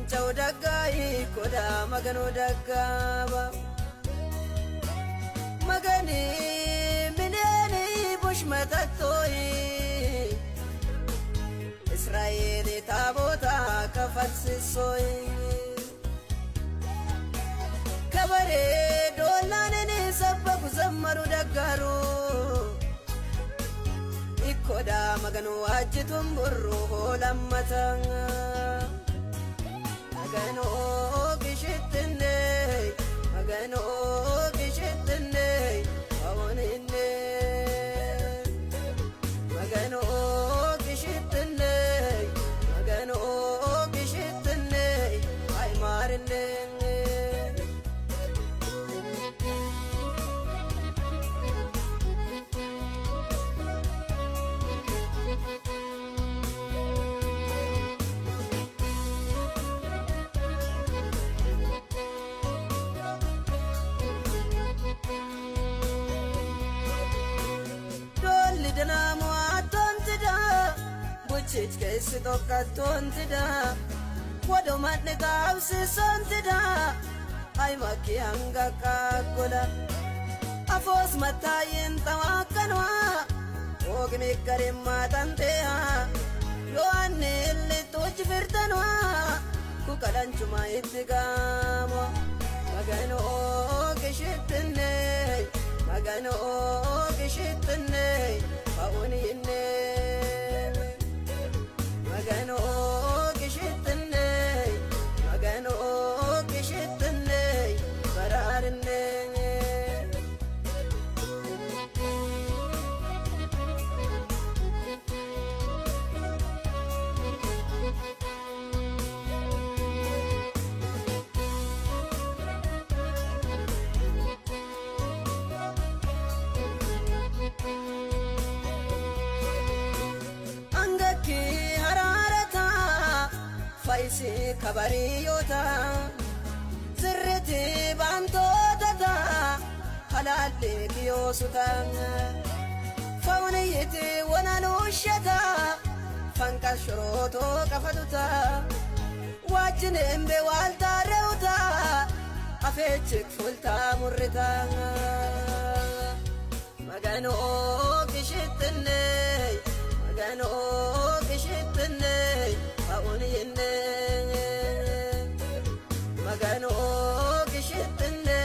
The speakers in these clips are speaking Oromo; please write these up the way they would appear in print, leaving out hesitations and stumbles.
Finchau dagai koda magano dagaba magani mineni bush matatoi Israeli tabota kafatsisoi kabare dolaneni sababu zammaru dagaru ikoda magano ajitum burru holammatanga magano gishitne awanine magano gishitne ay marne Dinamu atontida buchit kesi tokatontida wado matne kaavsi sontida ay maki anga kakola afos matayin tawakanwa ogni karim matantea yo anne le toj firtanwa ku kalanchuma ittigamo magano gishitne awanine magano gishitne bararne faisi kabariyota sirriti bantota halalle kiyosuta fawniyiti wananushata fanka shoroto kafaduta wajjin embe walta reuta afechik fulta murrita magano gishitne awanine magano gishitne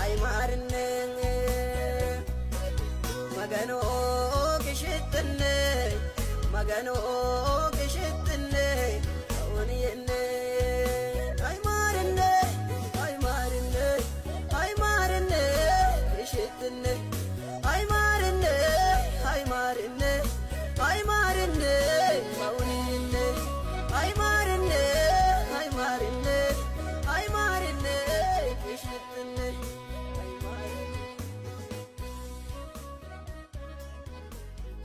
ay marne magano